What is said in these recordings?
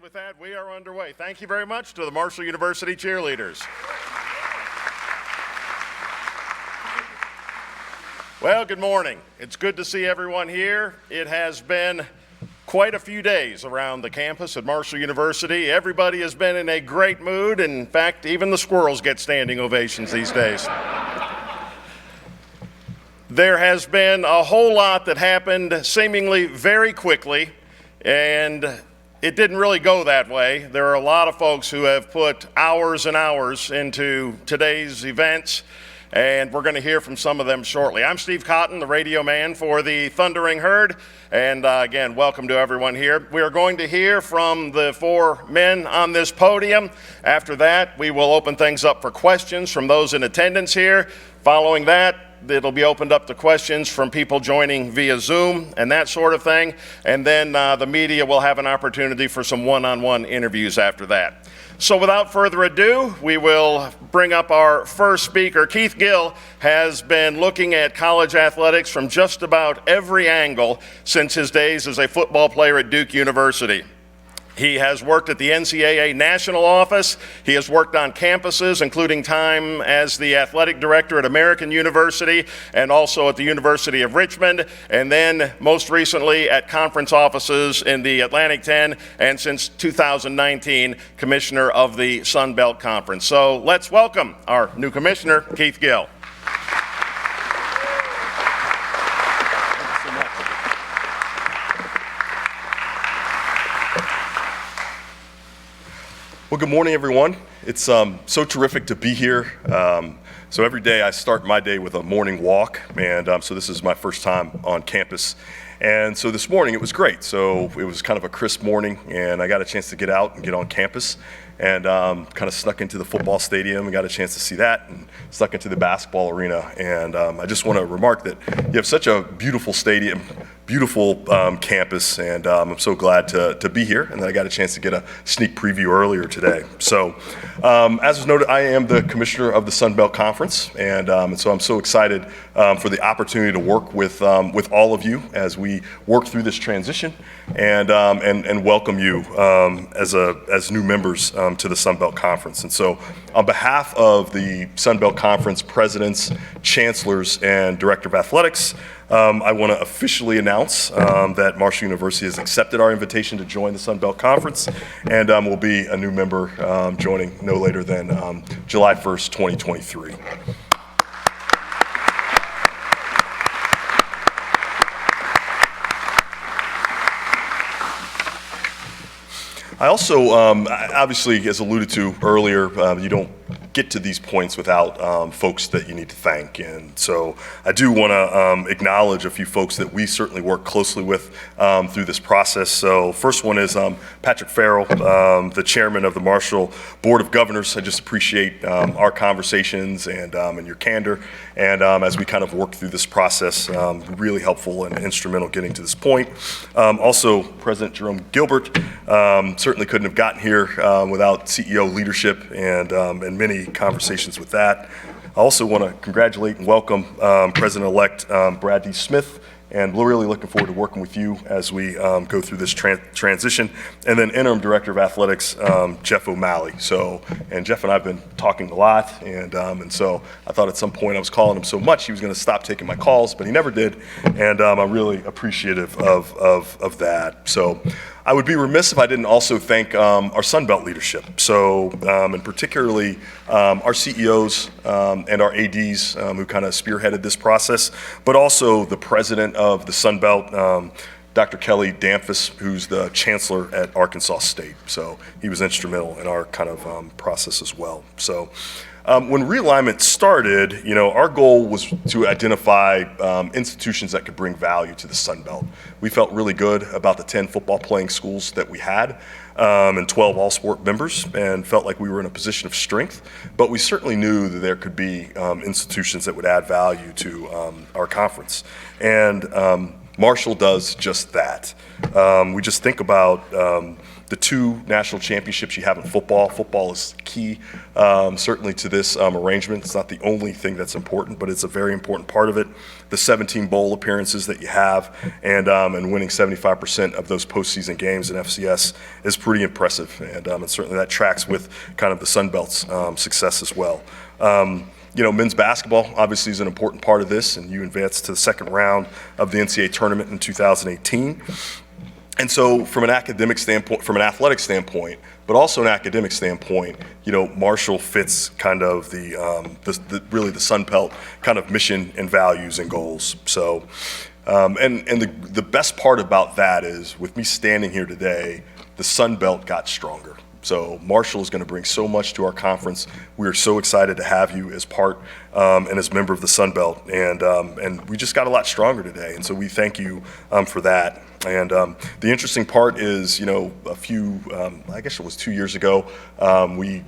with that, we are underway. Thank you very much to the Marshall University cheerleaders. Well, good morning. It's good to see everyone here. It has been quite a few days around the campus at Marshall University. Everybody has been in a great mood. In fact, even the squirrels get standing ovations these days. There has been a whole lot that happened seemingly very quickly, and it didn't really go that way. There are a lot of folks who have put hours and hours into today's events, and we're going to hear from some of them shortly. I'm Steve Cotton, the radio man for the Thundering Herd, and again, welcome to everyone here. We are going to hear from the four men on this podium. After that, we will open things up for questions from those in attendance here. Following that, it'll be opened up to questions from people joining via Zoom and that sort of thing. And then the media will have an opportunity for some one-on-one interviews after that. So without further ado, we will bring up our first speaker. Keith Gill has been looking at college athletics from just about every angle since his days as a football player at Duke University. He has worked at the NCAA National Office. He has worked on campuses, including time as the athletic director at American University and also at the University of Richmond, and then most recently at conference offices in the Atlantic 10, and since 2019, commissioner of the Sun Belt Conference. So let's welcome our new commissioner, Keith Gill. Well, good morning, everyone. It's so terrific to be here. So every day I start my day with a morning walk, and so this is my first time on campus. And so this morning it was great. So it was kind of a crisp morning, and I got a chance to get out and get on campus, and kind of snuck into the football stadium and got a chance to see that, and snuck into the basketball arena. And I just want to remark that you have such a beautiful stadium, beautiful campus, and I'm so glad to be here, and then I got a chance to get a sneak preview earlier today. So as was noted, I am the commissioner of the Sun Belt Conference, and so I'm so excited for the opportunity to work with all of you as we work through this transition, and welcome you as new members to the Sun Belt Conference. And so on behalf of the Sun Belt Conference presidents, chancellors, and director of athletics, I want to officially announce that Marshall University has accepted our invitation to join the Sun Belt Conference, and will be a new member joining no later than July 1st, 2023. I also, obviously, as alluded to earlier, you don't get to these points without folks that you need to thank. And so I do want to acknowledge a few folks that we certainly work closely with through this process. So first one is Patrick Farrell, the chairman of the Marshall Board of Governors. I just appreciate our conversations and your candor. And as we kind of work through this process, really helpful and instrumental getting to this point. Also, President Jerome Gilbert certainly couldn't have gotten here without CEO leadership and many conversations with that. I also want to congratulate and welcome President-elect Brad D. Smith, and we're really looking forward to working with you as we go through this transition. And then Interim Director of Athletics, Jeff O'Malley. And Jeff and I have been talking a lot, and so I thought at some point I was calling him so much he was going to stop taking my calls, but he never did, and I'm really appreciative of that. So I would be remiss if I didn't also thank our Sun Belt leadership. So, and particularly our CEOs and our ADs who kind of spearheaded this process, but also the president of the Sun Belt, Dr. Kelly Damphus, who's the chancellor at Arkansas State. So he was instrumental in our kind of process as well. So when realignment started, our goal was to identify institutions that could bring value to the Sun Belt. We felt really good about the 10 football playing schools that we had and 12 all-sport members, and felt like we were in a position of strength. But we certainly knew that there could be institutions that would add value to our conference. And Marshall does just that. We just think about the 2 national championships you have in football. Football is key, certainly to this arrangement. It's not the only thing that's important, but it's a very important part of it. The 17 bowl appearances that you have, and winning 75% of those postseason games in FCS is pretty impressive, and certainly that tracks with kind of the Sun Belt's success as well. Men's basketball obviously is an important part of this, and you advanced to the second round of the NCAA tournament in 2018. And so from an academic standpoint, from an athletic standpoint, but also an academic standpoint, Marshall fits kind of really the Sun Belt kind of mission and values and goals. So, the best part about that is with me standing here today, the Sun Belt got stronger. So Marshall is going to bring so much to our conference. We are so excited to have you as part and as member of the Sun Belt, and we just got a lot stronger today. And so we thank you for that. And the interesting part is, I guess it was 2 years ago, we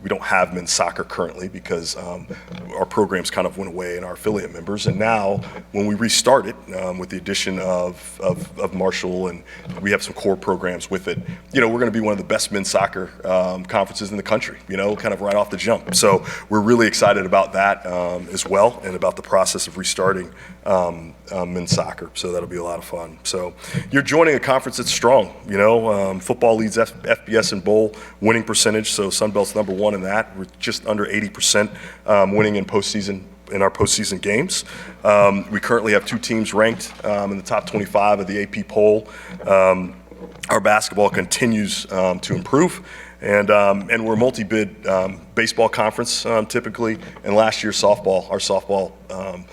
don't have men's soccer currently because our programs kind of went away and our affiliate members. And now, when we restart it with the addition of Marshall, and we have some core programs with it, we're going to be one of the best men's soccer conferences in the country, kind of right off the jump. So we're really excited about that as well, and about the process of restarting men's soccer. So that'll be a lot of fun. So you're joining a conference that's strong. Football leads FBS in bowl winning percentage. So Sun Belt's number 1 in that. We're just under 80% winning in our postseason games. We currently have 2 teams ranked in the top 25 of the AP poll. Our basketball continues to improve, and we're a multi-bid baseball conference typically. And last year, our softball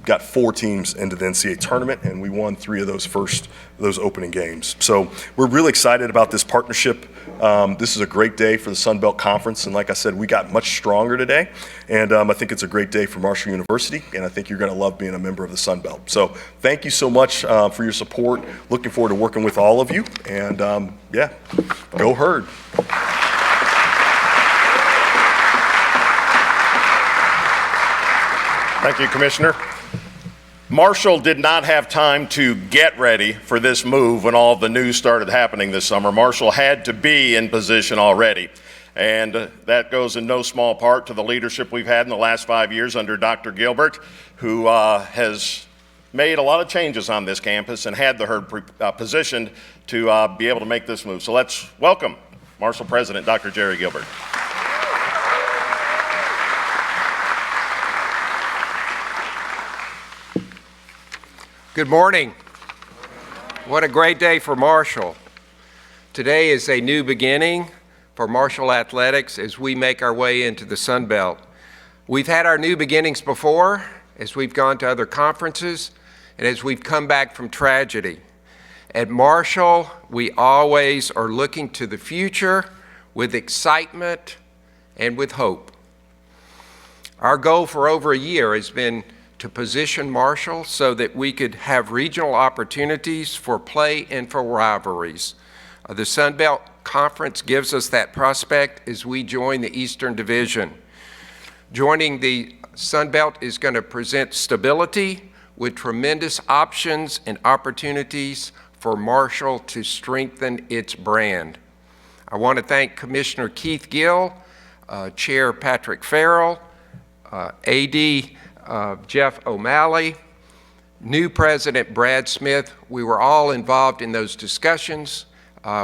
got 4 teams into the NCAA tournament, and we won 3 of those opening games. So we're really excited about this partnership. This is a great day for the Sun Belt Conference, and like I said, we got much stronger today, and I think it's a great day for Marshall University, and I think you're going to love being a member of the Sun Belt. So thank you so much for your support. Looking forward to working with all of you, and go Herd. Thank you, Commissioner. Marshall did not have time to get ready for this move when all the news started happening this summer. Marshall had to be in position already. And that goes in no small part to the leadership we've had in the last 5 years under Dr. Gilbert, who has made a lot of changes on this campus and had the Herd positioned to be able to make this move. So let's welcome Marshall President Dr. Jerry Gilbert. Good morning. What a great day for Marshall. Today is a new beginning for Marshall Athletics as we make our way into the Sun Belt. We've had our new beginnings before as we've gone to other conferences and as we've come back from tragedy. At Marshall, we always are looking to the future with excitement and with hope. Our goal for over a year has been to position Marshall so that we could have regional opportunities for play and for rivalries. The Sun Belt Conference gives us that prospect as we join the Eastern Division. Joining the Sun Belt is going to present stability with tremendous options and opportunities for Marshall to strengthen its brand. I want to thank Commissioner Keith Gill, Chair Patrick Farrell, AD Jeff O'Malley, new President Brad Smith. We were all involved in those discussions.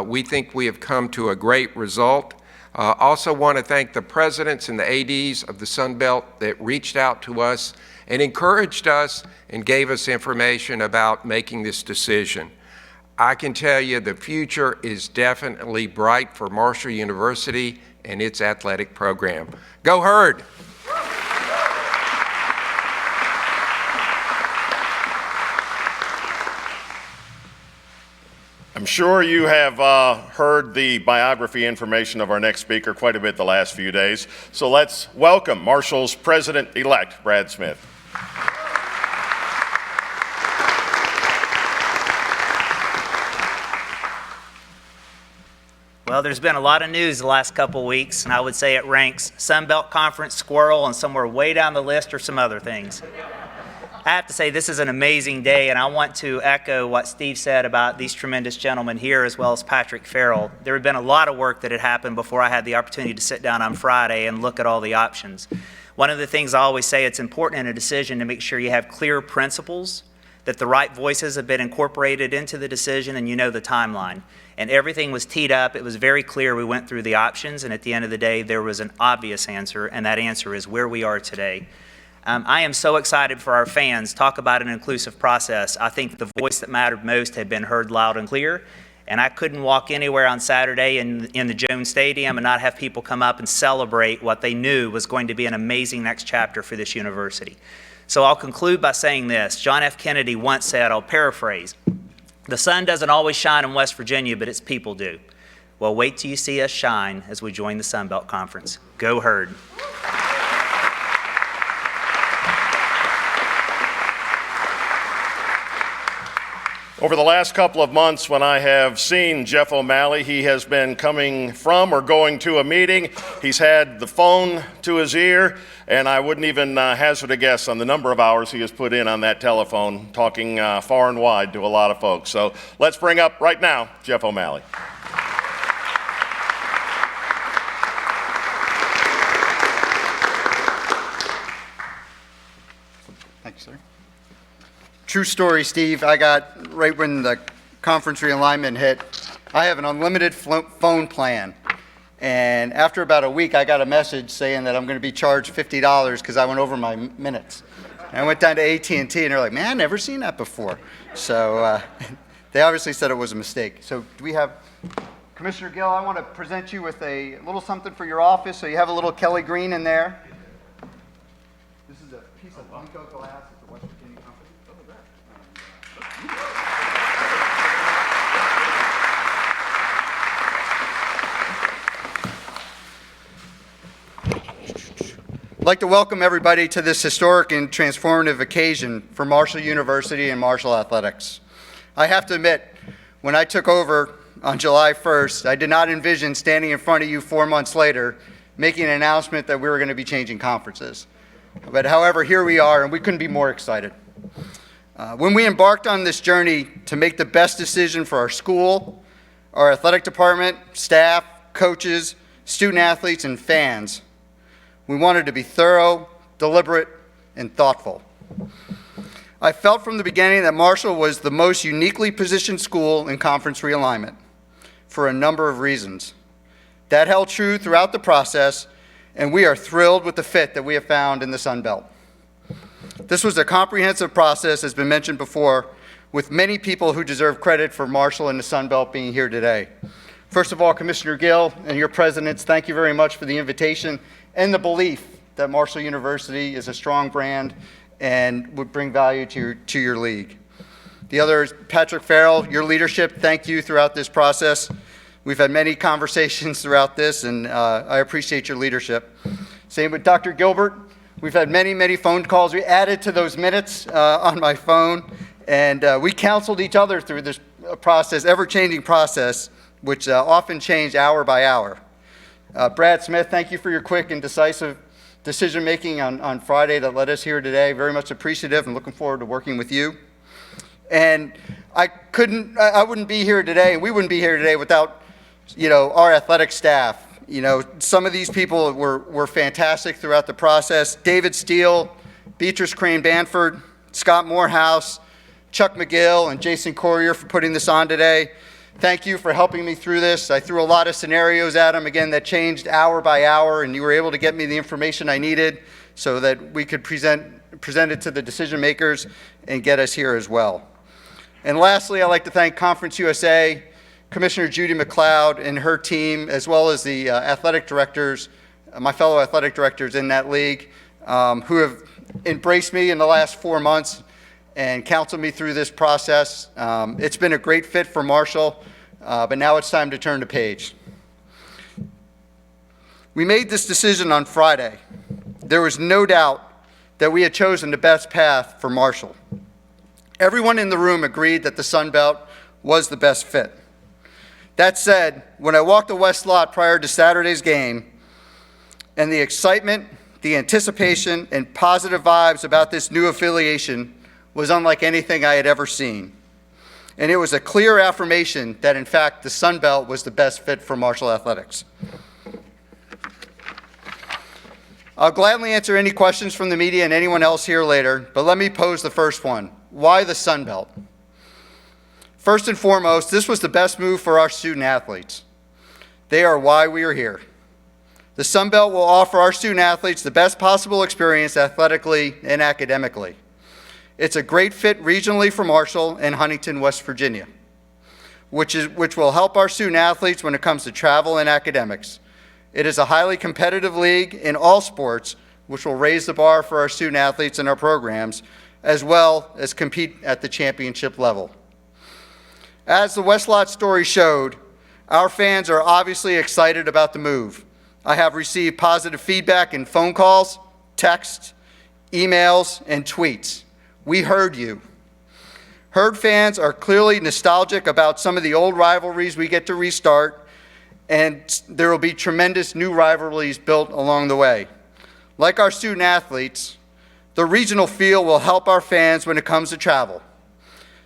We think we have come to a great result. Also want to thank the presidents and the ADs of the Sun Belt that reached out to us and encouraged us and gave us information about making this decision. I can tell you the future is definitely bright for Marshall University and its athletic program. Go Herd! I'm sure you have heard the biography information of our next speaker quite a bit the last few days. So let's welcome Marshall's president-elect, Brad Smith. Well, there's been a lot of news the last couple weeks, and I would say it ranks Sun Belt Conference, Squirrel, and somewhere way down the list are some other things. I have to say, this is an amazing day, and I want to echo what Steve said about these tremendous gentlemen here, as well as Patrick Farrell. There had been a lot of work that had happened before I had the opportunity to sit down on Friday and look at all the options. One of the things I always say, it's important in a decision to make sure you have clear principles, that the right voices have been incorporated into the decision, and you know the timeline. And everything was teed up. It was very clear. We went through the options, and at the end of the day, there was an obvious answer, and that answer is where we are today. I am so excited for our fans. Talk about an inclusive process. I think the voice that mattered most had been heard loud and clear, and I couldn't walk anywhere on Saturday in the Jones Stadium and not have people come up and celebrate what they knew was going to be an amazing next chapter for this university. So I'll conclude by saying this. John F. Kennedy once said, I'll paraphrase, "The sun doesn't always shine in West Virginia, but its people do." Well, wait till you see us shine as we join the Sun Belt Conference. Go Herd. Over the last couple of months, when I have seen Jeff O'Malley, he has been coming from or going to a meeting. He's had the phone to his ear, and I wouldn't even hazard a guess on the number of hours he has put in on that telephone, talking far and wide to a lot of folks. So let's bring up right now Jeff O'Malley. Thank you, sir. True story, Steve. I got, right when the conference realignment hit, I have an unlimited phone plan. And after about a week, I got a message saying that I'm going to be charged $50 because I went over my minutes. And I went down to AT&T, and they're like, man, I've never seen that before. So they obviously said it was a mistake. So do we have, Commissioner Gill, I want to present you with a little something for your office. So you have a little Kelly Green in there. This is a piece of Bunko glass. It's a West Virginia company. I'd like to welcome everybody to this historic and transformative occasion for Marshall University and Marshall Athletics. I have to admit, when I took over on July 1st, I did not envision standing in front of you 4 months later making an announcement that we were going to be changing conferences. But however, here we are, and we couldn't be more excited. When we embarked on this journey to make the best decision for our school, our athletic department, staff, coaches, student athletes, and fans, we wanted to be thorough, deliberate, and thoughtful. I felt from the beginning that Marshall was the most uniquely positioned school in conference realignment for a number of reasons. That held true throughout the process, and we are thrilled with the fit that we have found in the Sun Belt. This was a comprehensive process, as been mentioned before, with many people who deserve credit for Marshall and the Sun Belt being here today. First of all, Commissioner Gill and your presidents, thank you very much for the invitation and the belief that Marshall University is a strong brand and would bring value to your league. The other is Patrick Farrell, your leadership, thank you throughout this process. We've had many conversations throughout this, and I appreciate your leadership. Same with Dr. Gilbert. We've had many, many phone calls. We added to those minutes on my phone, and we counseled each other through this process, ever-changing process, which often changed hour by hour. Brad Smith, thank you for your quick and decisive decision-making on Friday that led us here today. Very much appreciative and looking forward to working with you. And I wouldn't be here today, and we wouldn't be here today without, our athletic staff. Some of these people were fantastic throughout the process. David Steele, Beatrice Crane-Banford, Scott Morehouse, Chuck McGill, and Jason Corrier for putting this on today. Thank you for helping me through this. I threw a lot of scenarios at them, again, that changed hour by hour, and you were able to get me the information I needed so that we could present it to the decision makers and get us here as well. And lastly, I'd like to thank Conference USA, Commissioner Judy McLeod and her team, as well as the athletic directors, my fellow athletic directors in that league, who have embraced me in the last 4 months and counseled me through this process. It's been a great fit for Marshall, but now it's time to turn the page. We made this decision on Friday. There was no doubt that we had chosen the best path for Marshall. Everyone in the room agreed that the Sun Belt was the best fit. That said, when I walked the West Lot prior to Saturday's game, and the excitement, the anticipation and positive vibes about this new affiliation was unlike anything I had ever seen. And it was a clear affirmation that, in fact, the Sun Belt was the best fit for Marshall Athletics. I'll gladly answer any questions from the media and anyone else here later, but let me pose the first one. Why the Sun Belt? First and foremost, this was the best move for our student athletes. They are why we are here. The Sun Belt will offer our student athletes the best possible experience athletically and academically. It's a great fit regionally for Marshall and Huntington, West Virginia, which will help our student athletes when it comes to travel and academics. It is a highly competitive league in all sports, which will raise the bar for our student athletes and our programs, as well as compete at the championship level. As the Westlot story showed, our fans are obviously excited about the move. I have received positive feedback in phone calls, texts, emails, and tweets. We heard you. Herd fans are clearly nostalgic about some of the old rivalries we get to restart, and there will be tremendous new rivalries built along the way. Like our student athletes, the regional feel will help our fans when it comes to travel.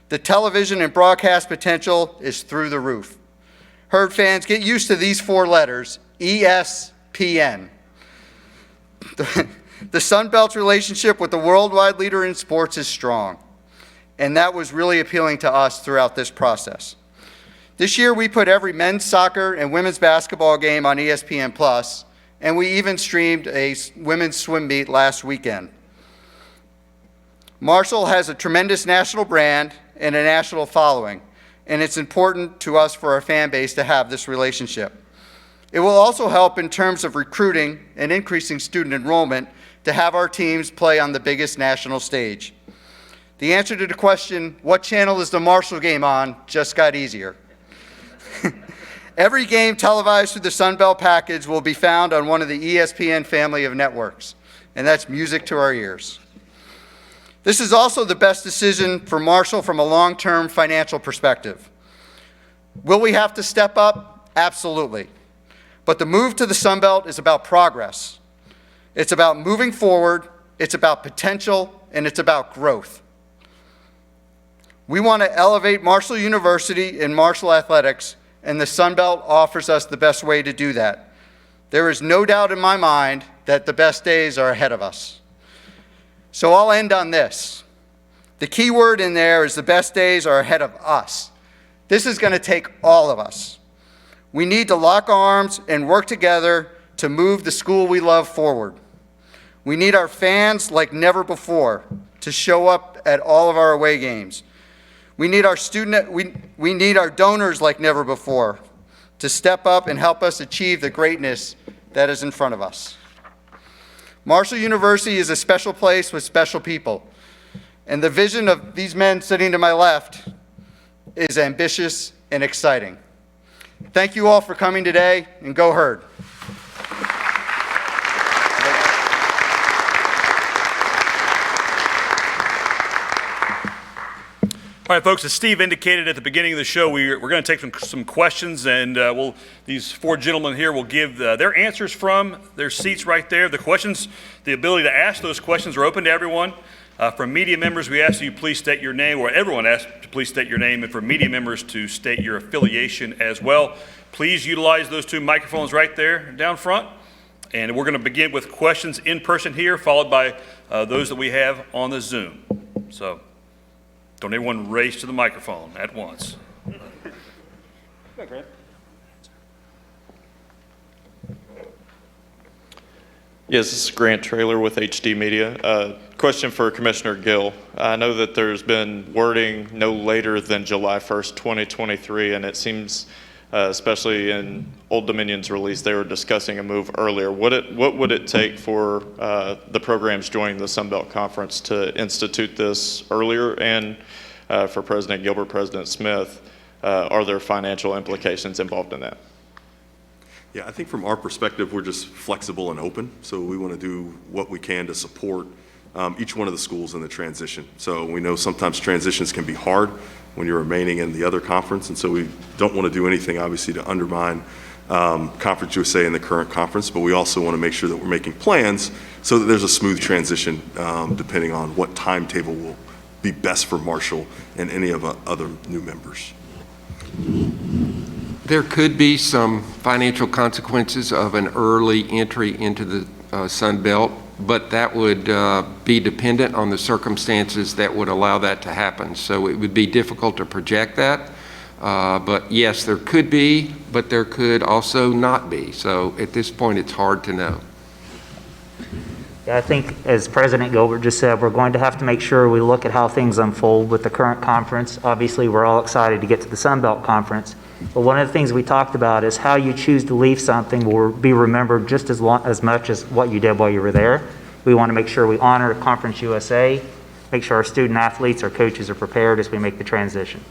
The television and broadcast potential is through the roof. Herd fans, get used to these 4 letters, ESPN. The Sun Belt's relationship with the worldwide leader in sports is strong, and that was really appealing to us throughout this process. This year, we put every men's soccer and women's basketball game on ESPN+, and we even streamed a women's swim meet last weekend. Marshall has a tremendous national brand and a national following, and it's important to us for our fan base to have this relationship. It will also help in terms of recruiting and increasing student enrollment to have our teams play on the biggest national stage. The answer to the question, what channel is the Marshall game on, just got easier. Every game televised through the Sun Belt package will be found on one of the ESPN family of networks, and that's music to our ears. This is also the best decision for Marshall from a long-term financial perspective. Will we have to step up? Absolutely. But the move to the Sun Belt is about progress. It's about moving forward, it's about potential, and it's about growth. We want to elevate Marshall University and Marshall Athletics, and the Sun Belt offers us the best way to do that. There is no doubt in my mind that the best days are ahead of us. So I'll end on this. The key word in there is the best days are ahead of us. This is going to take all of us. We need to lock arms and work together to move the school we love forward. We need our fans like never before to show up at all of our away games. We need we need our donors like never before to step up and help us achieve the greatness that is in front of us. Marshall University is a special place with special people, and the vision of these men sitting to my left is ambitious and exciting. Thank you all for coming today, and go Herd. All right, folks, as Steve indicated at the beginning of the show, we're going to take some questions, and these 4 gentlemen here will give their answers from their seats right there. The questions, the ability to ask those questions are open to everyone. From media members, we ask you please state your name, or everyone asks to please state your name, and for media members to state your affiliation as well. Please utilize those 2 microphones right there down front. And we're going to begin with questions in person here, followed by those that we have on the Zoom. So don't everyone race to the microphone at once. Yes, this is Grant Traylor with HD Media. Question for Commissioner Gill. I know that there's been wording no later than July 1st, 2023, and it seems, especially in Old Dominion's release, they were discussing a move earlier. What would it take for the programs joining the Sun Belt Conference to institute this earlier? And for President Gilbert, President Smith, are there financial implications involved in that? Yeah, I think from our perspective, we're just flexible and open. So we want to do what we can to support each one of the schools in the transition. So we know sometimes transitions can be hard when you're remaining in the other conference. And so we don't want to do anything, obviously, to undermine Conference USA in the current conference, but we also want to make sure that we're making plans so that there's a smooth transition depending on what timetable will be best for Marshall and any of other new members. There could be some financial consequences of an early entry into the Sun Belt, but that would be dependent on the circumstances that would allow that to happen. So it would be difficult to project that. But yes, there could be, but there could also not be. So at this point, it's hard to know. Yeah, I think, as President Gilbert just said, we're going to have to make sure we look at how things unfold with the current conference. Obviously, we're all excited to get to the Sun Belt Conference. But one of the things we talked about is how you choose to leave something will be remembered just as much as what you did while you were there. We want to make sure we honor Conference USA, make sure our student athletes, our coaches are prepared as we make the transition.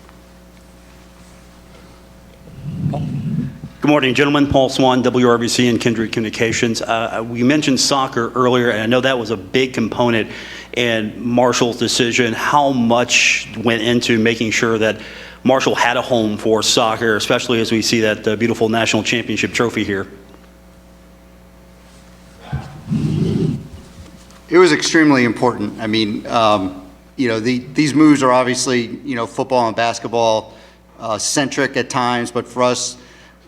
Good morning, gentlemen. Paul Swan, WRBC and Kindred Communications. We mentioned soccer earlier, and I know that was a big component in Marshall's decision. How much went into making sure that Marshall had a home for soccer, especially as we see that beautiful national championship trophy here? It was extremely important. I mean, these moves are obviously, football and basketball centric at times, but for us,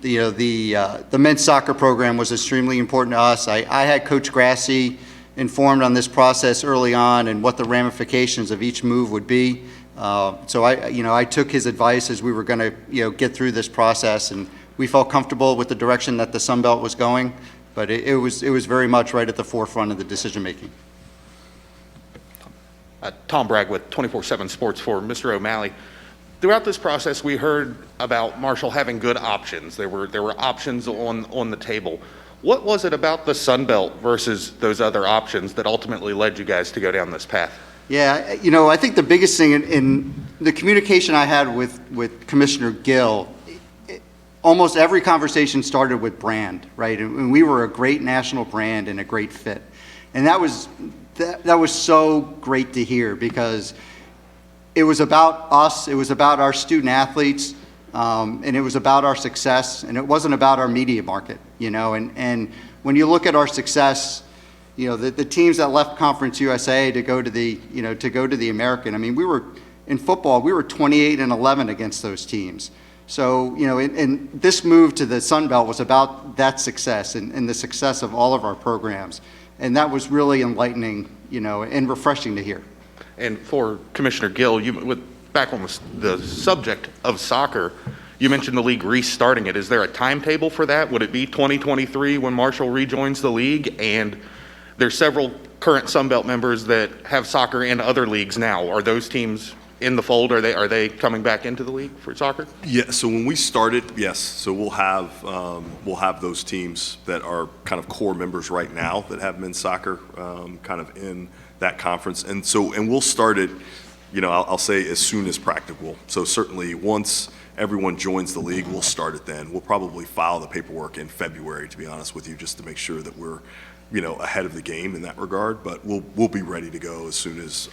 the men's soccer program was extremely important to us. I had Coach Grassi informed on this process early on and what the ramifications of each move would be. So I took his advice as we were going to, get through this process, and we felt comfortable with the direction that the Sun Belt was going, but it was very much right at the forefront of the decision making. Tom Bragg with 24/7 Sports for Mr. O'Malley. Throughout this process, we heard about Marshall having good options. There were options on the table. What was it about the Sun Belt versus those other options that ultimately led you guys to go down this path? Yeah, I think the biggest thing in the communication I had with Commissioner Gill, almost every conversation started with brand, right? And we were a great national brand and a great fit. And that was so great to hear, because it was about us, it was about our student athletes, and it was about our success, and it wasn't about our media market, and when you look at our success, the teams that left Conference USA to go to the American, I mean, in football, we were 28-11 against those teams. So, and this move to the Sun Belt was about that success and the success of all of our programs. And that was really enlightening, and refreshing to hear. And for Commissioner Gill, back on the subject of soccer, you mentioned the league restarting it. Is there a timetable for that? Would it be 2023 when Marshall rejoins the league? And there's several current Sun Belt members that have soccer in other leagues now. Are those teams in the fold? Are they coming back into the league for soccer? Yeah, so when we started, yes, so we'll have those teams that are kind of core members right now that have men's soccer kind of in that conference, and we'll start it, I'll say as soon as practicable. So certainly once everyone joins the league, we'll start it then. We'll probably file the paperwork in February, to be honest with you, just to make sure that we're ahead of the game in that regard. But we'll be ready to go as soon as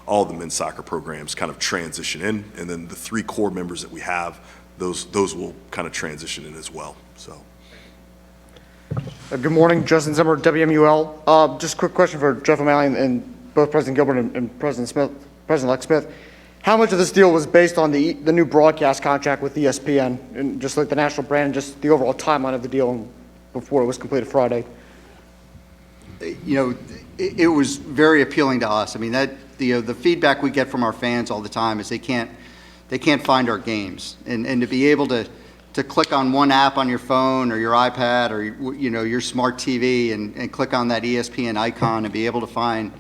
all the men's soccer programs kind of transition in, and then the 3 core members that we have, those will kind of transition in as well. So. Good morning, Justin Zimmer, WMUL. Just a quick question for Jeff O'Malley and both President Gilbert and President-elect Smith. How much of this deal was based on the new broadcast contract with ESPN, and just like the national brand, and just the overall timeline of the deal before it was completed Friday? It was very appealing to us. I mean, the feedback we get from our fans all the time is they can't find our games, and to be able to click on one app on your phone or your iPad or your smart TV and click on that ESPN icon and be able to find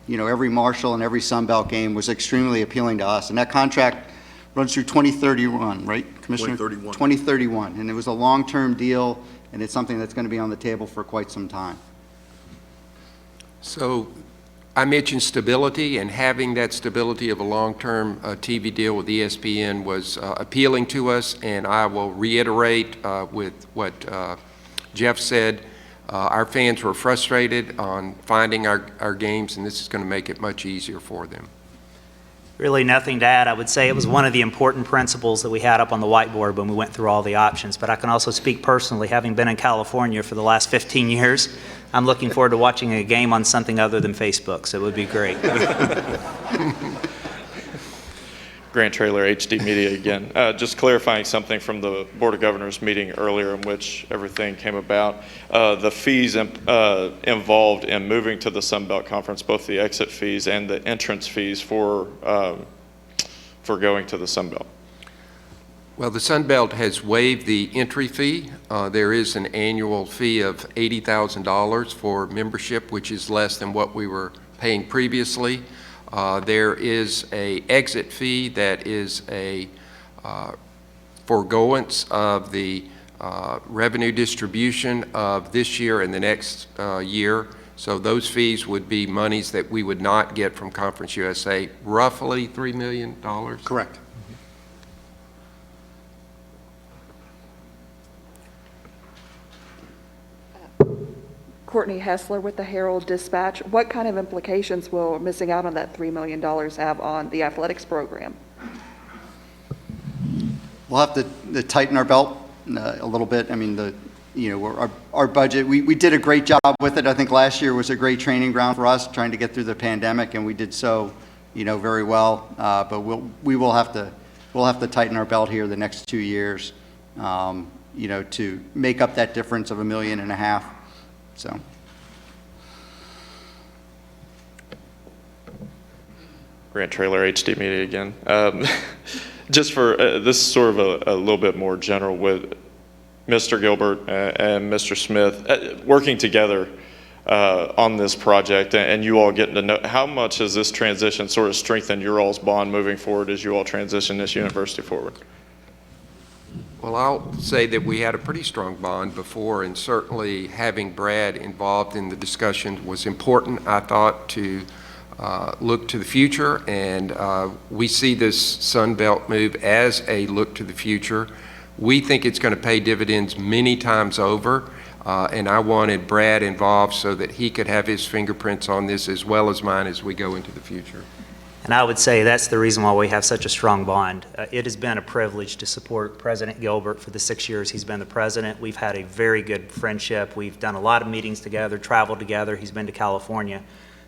every Marshall and every Sun Belt game was extremely appealing to us. And that contract runs through 2031, right, Commissioner? 2031. 2031, and it was a long-term deal, and it's something that's going to be on the table for quite some time. So I mentioned stability, and having that stability of a long-term TV deal with ESPN was appealing to us, and I will reiterate with what Jeff said. Our fans were frustrated on finding our games, and this is going to make it much easier for them. Really nothing to add. I would say it was one of the important principles that we had up on the whiteboard when we went through all the options. But I can also speak personally, having been in California for the last 15 years, I'm looking forward to watching a game on something other than Facebook, so it would be great. Grant Trailer, HD Media again. Just clarifying something from the Board of Governors meeting earlier in which everything came about. The fees involved in moving to the Sun Belt Conference, both the exit fees and the entrance fees for going to the Sun Belt. Well, the Sun Belt has waived the entry fee. There is an annual fee of $80,000 for membership, which is less than what we were paying previously. There is a exit fee that is a forgoance of the revenue distribution of this year and the next year. So those fees would be monies that we would not get from Conference USA, roughly $3 million. Correct. Courtney Hessler with the Herald Dispatch. What kind of implications will missing out on that $3 million have on the athletics program? We'll have to tighten our belt a little bit. I mean, our budget, we did a great job with it. I think last year was a great training ground for us, trying to get through the pandemic, and we did so, very well. But we'll have to tighten our belt here the next 2 years, to make up that difference of $1.5 million. So. Grant Trailer, HD Media again. Just for, this is sort of a little bit more general with Mr. Gilbert and Mr. Smith working together on this project and you all getting to know, how much has this transition sort of strengthened your all's bond moving forward as you all transition this university forward? Well, I'll say that we had a pretty strong bond before, and certainly having Brad involved in the discussion was important, I thought, to look to the future, and we see this Sun Belt move as a look to the future. We think it's going to pay dividends many times over, and I wanted Brad involved so that he could have his fingerprints on this as well as mine as we go into the future. And I would say that's the reason why we have such a strong bond. It has been a privilege to support President Gilbert for the 6 years he's been the president. We've had a very good friendship. We've done a lot of meetings together, traveled together. He's been to California.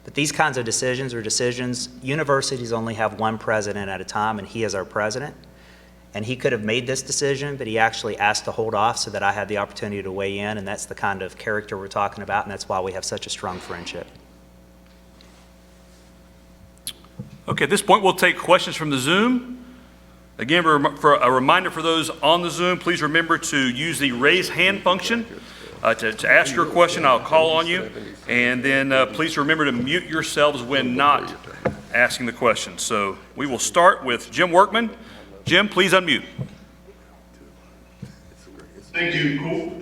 But these kinds of decisions are decisions, universities only have one president at a time, and he is our president. And he could have made this decision, but he actually asked to hold off so that I had the opportunity to weigh in, and that's the kind of character we're talking about, and that's why we have such a strong friendship. Okay, at this point, we'll take questions from the Zoom. Again, for a reminder for those on the Zoom, please remember to use the raise hand function to ask your question. I'll call on you. And then please remember to mute yourselves when not asking the question. So we will start with Jim Workman. Jim, please unmute. Thank you.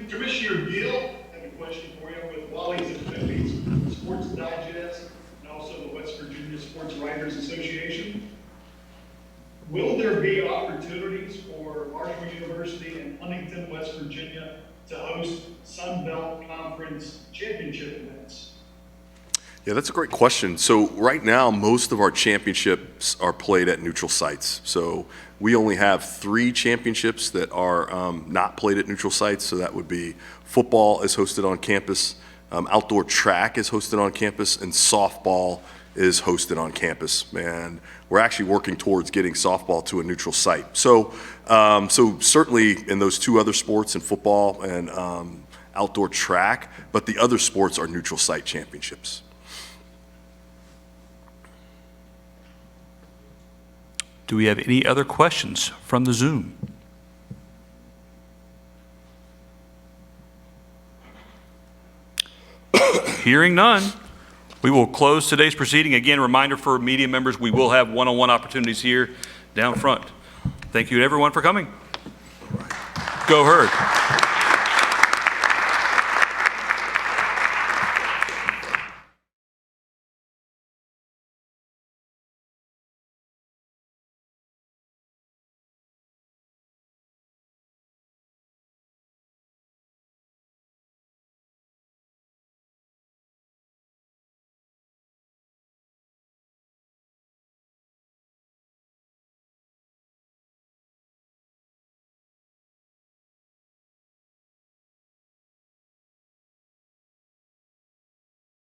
Commissioner Gill, I have a question for you with Wally's Affiliates Sports Digest and also the West Virginia Sports Writers Association. Will there be opportunities for Marshall University and Huntington, West Virginia to host Sun Belt Conference championship events? Yeah, that's a great question. So right now, most of our championships are played at neutral sites. So we only have 3 championships that are not played at neutral sites. So that would be football is hosted on campus, outdoor track is hosted on campus, and softball is hosted on campus. And we're actually working towards getting softball to a neutral site. So, so certainly in those 2 other sports, in football and outdoor track, but the other sports are neutral site championships. Do we have any other questions from the Zoom? Hearing none, we will close today's proceeding. Again, reminder for media members, we will have one-on-one opportunities here down front. Thank you to everyone for coming. Go Herd.